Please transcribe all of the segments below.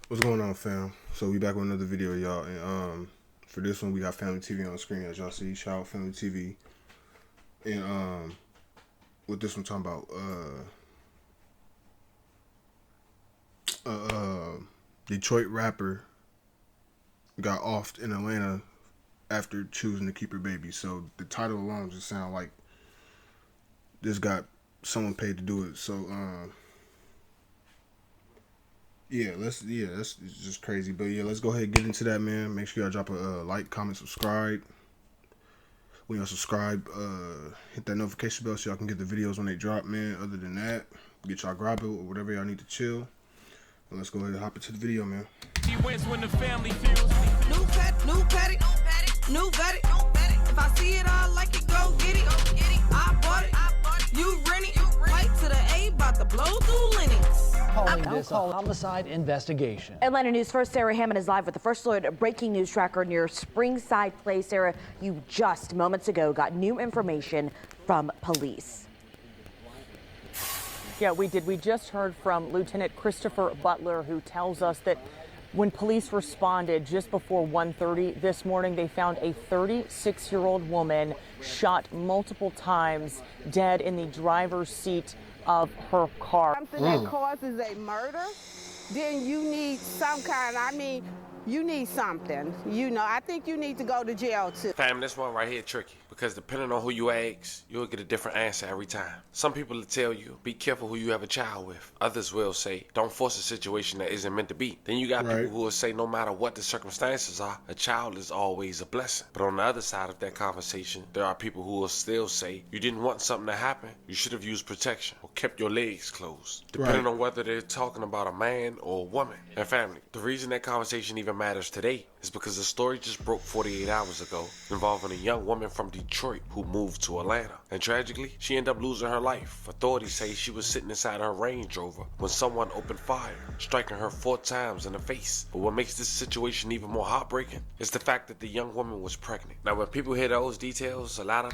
What's going on, fam? So we back with another video, y'all, and for this one we got Family TV on the screen, as y'all see. Shout out Family TV. And what this one talking about? Detroit rapper got offed in Atlanta after choosing to keep her baby. So the title alone just sound like this got someone paid to do it. So that's just crazy. But yeah, let's go ahead and get into that, man. Make sure y'all drop a like, comment, subscribe. When y'all subscribe, hit that notification bell so y'all can get the videos when they drop, man. Other than that, get y'all grab it or whatever y'all need to chill. And let's go ahead and hop into the video, man. He wins when the family feels New petty, new vetted. If I see it, I like it, go get it. I bought it, you rent it. Right to the A, about to blow through Linux. Calling this a homicide investigation. Atlanta News First, Sarah Hammond is live with the First Alert breaking news tracker near Springside Place. Sarah, you just moments ago got new information from police. Yeah, we did. We just heard from Lieutenant Christopher Butler, who tells us that when police responded just before 1:30 this morning, they found a 36-year-old woman shot multiple times, dead in the driver's seat of her car. Something that causes a murder, then you need some kind, you need something. You know, I think you need to go to jail too. Fam, this one right here tricky because depending on who you ask, you'll get a different answer every time. Some people will tell you, be careful who you have a child with. Others will say, don't force a situation that isn't meant to be. Then you got people who will say, no matter what the circumstances are, a child is always a blessing. But on the other side of that conversation, there are people who will still say, you didn't want something to happen, you should have used protection or kept your legs closed. Depending on whether they're talking about a man or a woman. And family, the reason that conversation even matters today is because the story just broke 48 hours ago involving a young woman from Detroit who moved to Atlanta. And tragically, she ended up losing her life. Authorities say she was sitting inside her Range Rover when someone opened fire, striking her 4 times in the face. But what makes this situation even more heartbreaking is the fact that the young woman was pregnant. Now when people hear those details, I ain't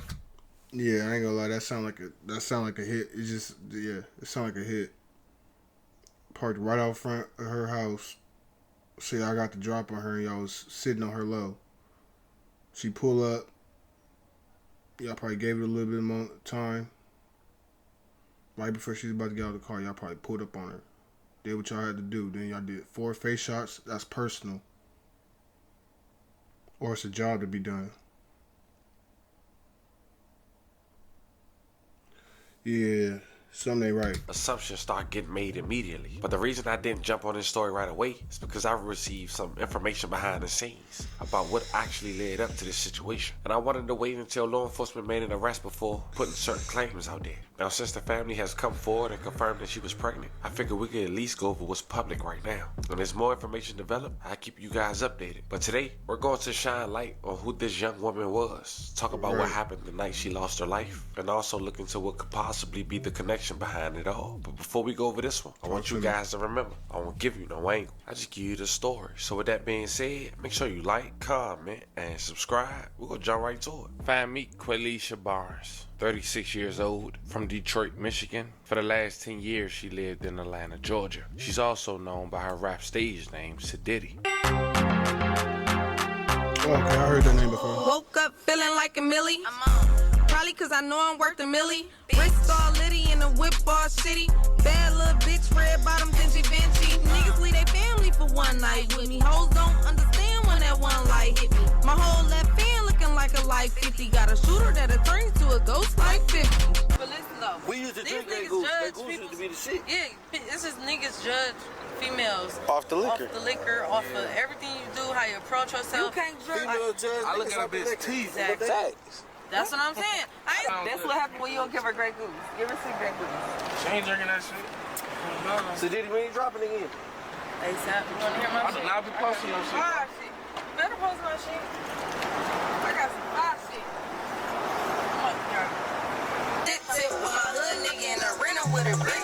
gonna lie, that sound like a hit. It sound like a hit. Parked right out front of her house. See, I got the drop on her and y'all was sitting on her low. She pull up. Y'all probably gave it a little bit more time. Right before she was about to get out of the car, y'all probably pulled up on her. Did what y'all had to do. Then y'all did 4 face shots. That's personal. Or it's a job to be done. Yeah. Something ain't right. Assumptions start getting made immediately. But the reason I didn't jump on this story right away is because I received some information behind the scenes about what actually led up to this situation. And I wanted to wait until law enforcement made an arrest before putting certain claims out there. Now, since the family has come forward and confirmed that she was pregnant, I figured we could at least go over what's public right now. When there's more information developed, I'll keep you guys updated. But today, we're going to shine light on who this young woman was, talk about what happened the night she lost her life, and also look into what could possibly be the connection behind it all. But before we go over this one, I want you guys to remember, I won't give you no angle. I just give you the story. So with that being said, make sure you like, comment, and subscribe. We're gonna jump right to it. Find me, Qualisha Barnes, 36 years old, from Detroit, Michigan. For the last 10 years, she lived in Atlanta, Georgia. She's also known by her rap stage name, Sadiddy. Okay, I heard that name before. Woke up feeling like a millie. Probably cause I know I'm worth a millie. Wrist all litty in the whip all shitty. Bad little bitch, red bottom, dingy Vinci. Niggas leave they family for one night with me. Hoes don't understand when that one light hit me. My whole left hand looking like a light 50. Got a shooter that'll turn into a ghost like 50. But listen though, We used to drink that goose. That goose used to be the shit. yeah, this is niggas judge females Off the liquor. off of everything you do, how you approach yourself. You can't judge. I look at her bitch teeth. Exactly. That's what I'm saying. That's what happened when you don't give her Grey Goose. Give her some Grey Goose. She ain't drinking that shit. So Diddy, when you dropping again? ASAP. You wanna hear my shit? I'll be posting your shit. Fire shit. Better post my shit. I got some fire shit. Come on, girl. With my hood nigga in a rental with a brick.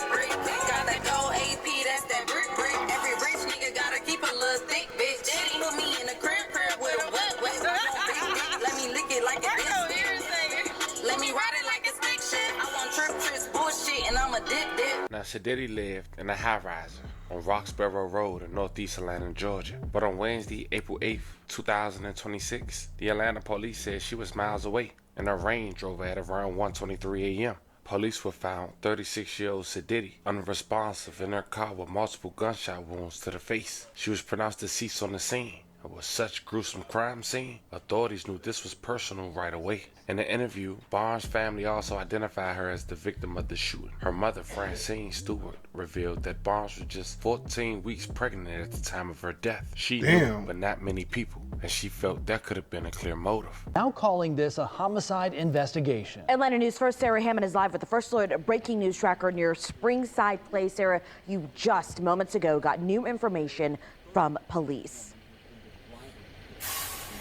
Got that gold AP, that's that brick. Every rich nigga gotta keep a little thick bitch. Daddy put me in a crib with a wet. Let me lick it like a bitch. Let me ride it like a stick shit. I want trip bullshit and I'm a dip. Now, Sadiddy lived in a high-riser on Roxborough Road in northeast Atlanta, Georgia. But on Wednesday, April 8th, 2026, the Atlanta police said she was miles away and her Range Rover at around 1:23 a.m. Police were found 36-year-old Sadidi unresponsive in her car with multiple gunshot wounds to the face. She was pronounced deceased on the scene. It was such a gruesome crime scene, authorities knew this was personal right away. In the interview, Barnes' family also identified her as the victim of the shooting. Her mother, Francine Stewart, revealed that Barnes was just 14 weeks pregnant at the time of her death. She knew, but not many people, and she felt that could have been a clear motive. Now calling this a homicide investigation. Atlanta News First, Sarah Hammond is live with the First Alert breaking news tracker near Springside Place. Sarah, you just moments ago got new information from police.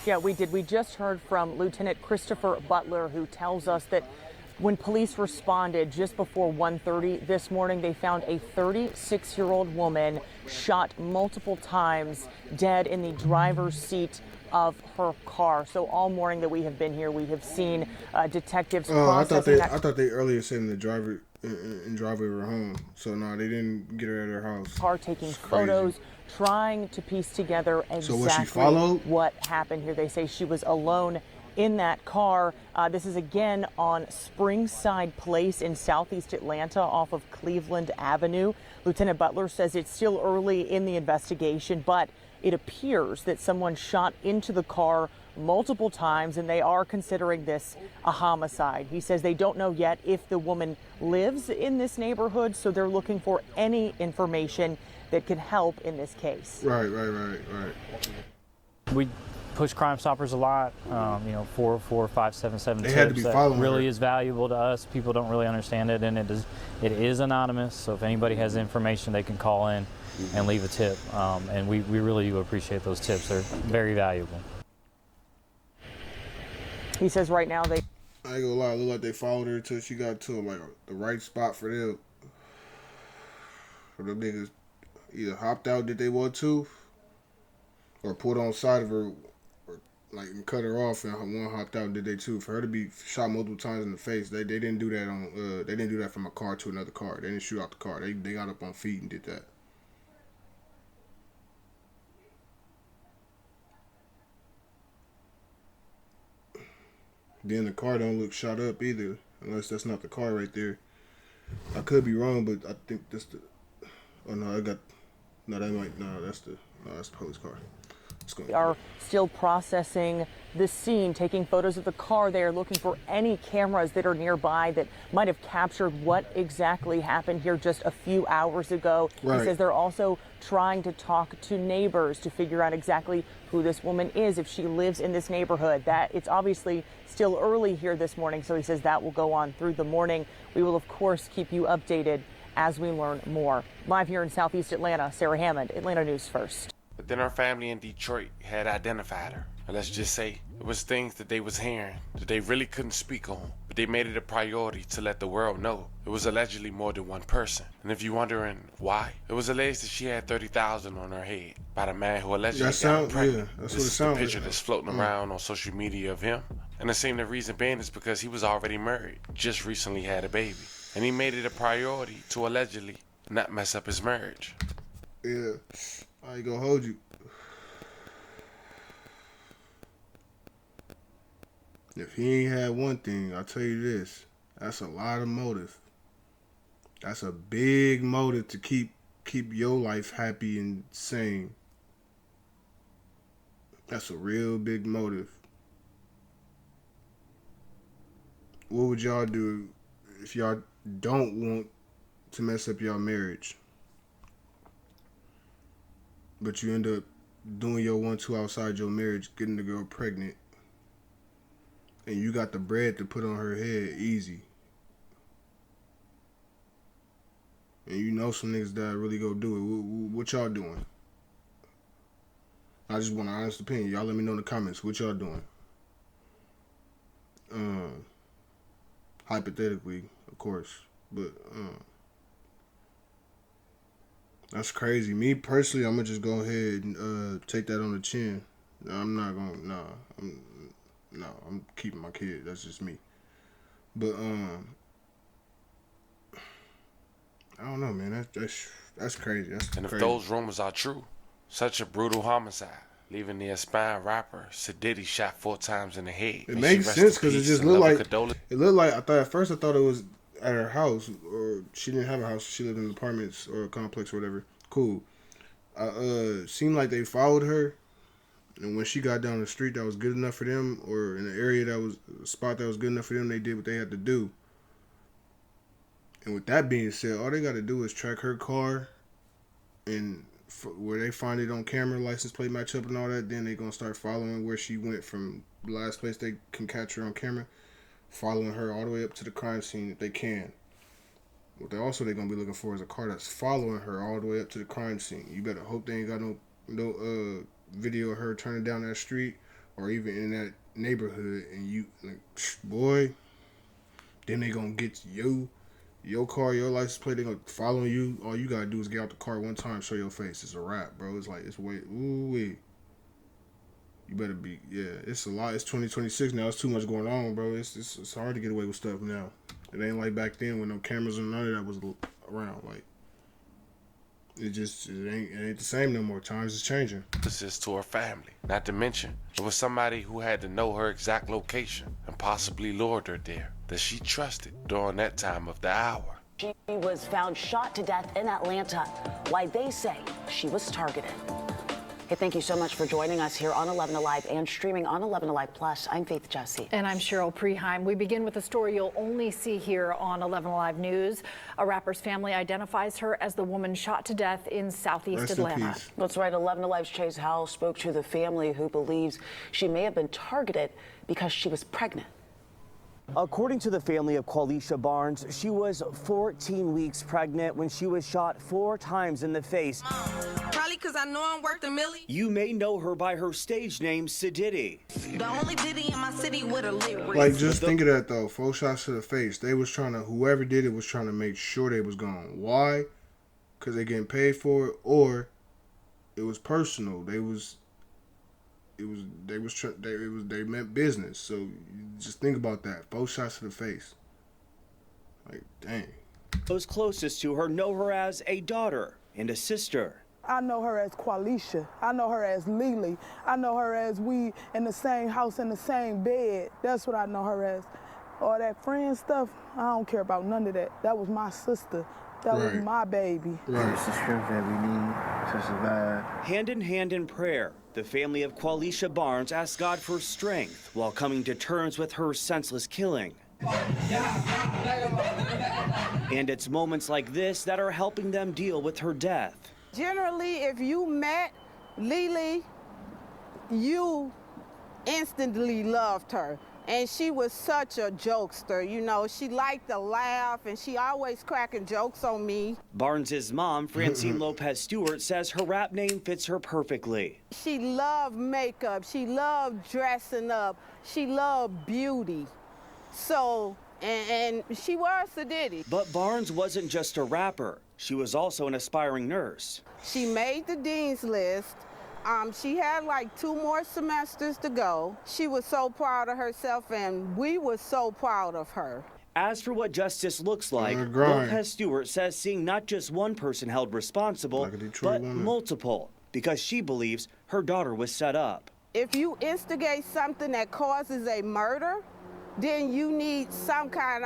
Yeah, we did. We just heard from Lieutenant Christopher Butler, who tells us that when police responded just before 1:30 this morning, they found a 36-year-old woman shot multiple times, dead in the driver's seat of her car. So all morning that we have been here, we have seen detectives processing. I thought they earlier said in the driveway of her home. So no, they didn't get her at her house. Car taking photos, trying to piece together exactly what happened here. They say she was alone in that car. This is again on Springside Place in southeast Atlanta off of Cleveland Avenue. Lieutenant Butler says it's still early in the investigation, but it appears that someone shot into the car multiple times, and they are considering this a homicide. He says they don't know yet if the woman lives in this neighborhood, so they're looking for any information that could help in this case. Right. We push Crime Stoppers a lot. 44577 They had to be following really her. is valuable to us. People don't really understand it, and it is anonymous. So if anybody has information, they can call in and leave a tip. And we really do appreciate those tips. They're very valuable. He says right now they. I ain't gonna lie, it looked like they followed her till she got to the right spot for them. For them niggas either hopped out did they want to, or pulled on side of her, or and cut her off, and one hopped out did they too. For her to be shot multiple times in the face, they didn't do that on they didn't do that from a car to another car. They didn't shoot out the car. They got up on feet and did that. Then the car don't look shot up either, unless that's not the car right there. I could be wrong, but I think that's the. Oh no, that's the police car. We are still processing the scene, taking photos of the car. They are looking for any cameras that are nearby that might have captured what exactly happened here just a few hours ago. Right. He says they're also trying to talk to neighbors to figure out exactly who this woman is, if she lives in this neighborhood. That it's obviously still early here this morning, so he says that will go on through the morning. We will, of course, keep you updated as we learn more. Live here in southeast Atlanta, Sarah Hammond, Atlanta News First. But then her family in Detroit had identified her. And let's just say it was things that they was hearing that they really couldn't speak on. But they made it a priority to let the world know it was allegedly more than one person. And if you're wondering why, it was alleged that she had $30,000 on her head by the man who allegedly got her pregnant. Yeah, that's this what it is the sounds picture like. that's floating around on social media of him. And it seemed the reason being is because he was already married, just recently had a baby. And he made it a priority to allegedly not mess up his marriage. Yeah, I ain't gonna hold you. If he ain't had one thing, I'll tell you this. That's a lot of motive. That's a big motive to keep your life happy and sane. That's a real big motive. What would y'all do if y'all don't want to mess up y'all marriage, but you end up doing your 1-2 outside your marriage, getting the girl pregnant, and you got the bread to put on her head easy, and you know some niggas that really go do it? What y'all doing? I just want an honest opinion. Y'all let me know in the comments what y'all doing. Hypothetically, of course, but that's crazy. Me personally, I'm gonna just go ahead and take that on the chin. I'm not gonna. I'm keeping my kid. That's just me. But I don't know, man. That's crazy. That's and if crazy. those rumors are true, such a brutal homicide, leaving the aspiring rapper Sadiddy shot 4 times in the head. It makes sense because it just looked like at first I thought it was at her house, or she didn't have a house. She lived in apartments or a complex or whatever. Cool. Seemed like they followed her, and when she got down the street that was good enough for them, or in an area that was a spot that was good enough for them, they did what they had to do. And with that being said, all they got to do is track her car, and where they find it on camera, license plate match up and all that, then they going to start following where she went from the last place they can catch her on camera, following her all the way up to the crime scene if they can. What they're going to be looking for is a car that's following her all the way up to the crime scene. You better hope they ain't got no video of her turning down that street or even in that neighborhood, and you, like, boy, then they going to get you. Your car, your license plate, they gonna follow you. All you gotta do is get out the car one time, show your face. It's a wrap, bro. It's like, it's way, ooh-wee. You better be, yeah. It's a lot. It's 2026 now. It's too much going on, bro. It's hard to get away with stuff now. It ain't like back then when no cameras and none of that was around. Like, it ain't the same no more. Times is changing. This is to her family. Not to mention, it was somebody who had to know her exact location and possibly lured her there, that she trusted during that time of the hour. She was found shot to death in Atlanta. Why they say she was targeted. Hey, thank you so much for joining us here on 11 Alive and streaming on 11 Alive Plus. I'm Faith Jesse. And I'm Cheryl Preheim. We begin with a story you'll only see here on 11 Alive News. A rapper's family identifies her as the woman shot to death in Southeast Atlanta. That's right. 11 Alive's Chase Howell spoke to the family, who believes she may have been targeted because she was pregnant. According to the family of Qualisha Barnes, she was 14 weeks pregnant when she was shot 4 times in the face. Probably because I know I'm worth a milli. You may know her by her stage name, Sadiddy. The only Diddy in my city with a lit wrist. Like, just think of that, though. 4 shots to the face. They was trying to, whoever did it was trying to make sure they was gone. Why? Because they getting paid for it, or it was personal. They meant business. So you just think about that. 4 shots to the face. Like, dang. Those closest to her know her as a daughter and a sister. I know her as Qualisha. I know her as Lily. I know her as we in the same house, in the same bed. That's what I know her as. All that friend stuff, I don't care about none of that. That was my sister. That was my baby. Right. It's the strength that we need to survive. Hand in hand in prayer, the family of Qualisha Barnes asked God for strength while coming to terms with her senseless killing. And it's moments like this that are helping them deal with her death. Generally, if you met Lily, you instantly loved her. And she was such a jokester, you know. She liked to laugh, and she always cracking jokes on me. Barnes's mom, Francine Lopez Stewart, says her rap name fits her perfectly. She loved makeup. She loved dressing up. She loved beauty. So, and she was Sadiddy. But Barnes wasn't just a rapper. She was also an aspiring nurse. She made the dean's list. She had like 2 more semesters to go. She was so proud of herself, and we were so proud of her. As for what justice looks like, Lopez Stewart says seeing not just one person held responsible, but multiple, because she believes her daughter was set up. If you instigate something that causes a murder, then you need some kind,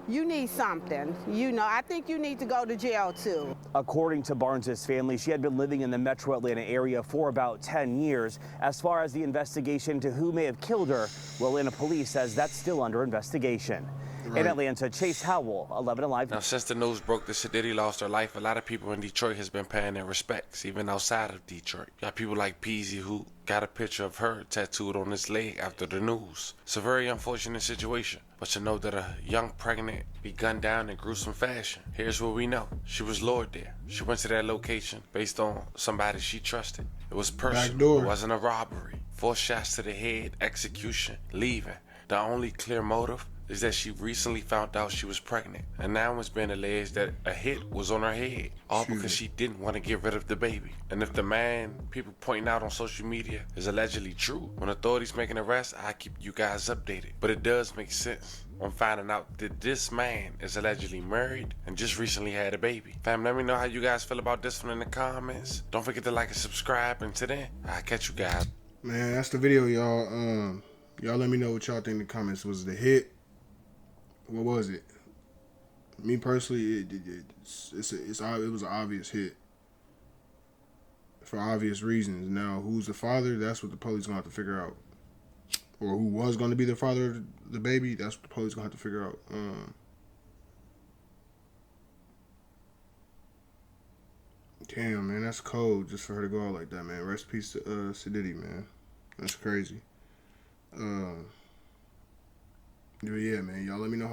you need something. You know, I think you need to go to jail too. According to Barnes's family, she had been living in the metro Atlanta area for about 10 years. As far as the investigation to who may have killed her, well, Atlanta police says that's still under investigation. In Atlanta, Chase Howell, 11 Alive. Now, since the news broke that Sadiddy lost her life, a lot of people in Detroit has been paying their respects, even outside of Detroit. You got people like Peasy who got a picture of her tattooed on his leg after the news. It's a very unfortunate situation, but to know that a young pregnant be gunned down in gruesome fashion, here's what we know. She was lured there. She went to that location based on somebody she trusted. It was personal. It wasn't a robbery. 4 shots to the head, execution, leaving. The only clear motive is that she recently found out she was pregnant, and now it's been alleged that a hit was on her head, all because she didn't want to get rid of the baby. And if the man people pointing out on social media is allegedly true, when authorities make an arrest, I keep you guys updated. But it does make sense on finding out that this man is allegedly married and just recently had a baby. Fam, let me know how you guys feel about this one in the comments. Don't forget to like and subscribe, and today I'll catch you guys. Man, that's the video, y'all. Y'all let me know what y'all think in the comments. Was it a hit? What was it? Me personally, it was an obvious hit for obvious reasons. Now, who's the father? That's what the police gonna have to figure out. Or who was gonna be the father of the baby? That's what the police gonna have to figure out. Damn, man, that's cold just for her to go out like that, man. Rest in peace to Sididdy, man. That's crazy. Yeah, man. Y'all let me know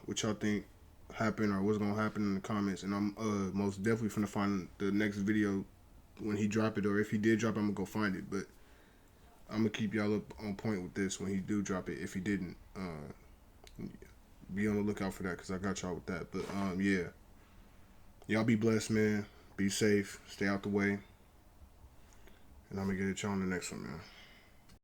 what y'all think happened or what's gonna happen in the comments, and I'm most definitely finna find the next video when he drop it, or if he did drop it, I'm gonna go find it. But I'm gonna keep y'all up on point with this when he do drop it. If he didn't, be on the lookout for that, because I got y'all with that. But yeah, y'all be blessed, man. Be safe. Stay out the way. And I'm gonna get at y'all on the next one, man.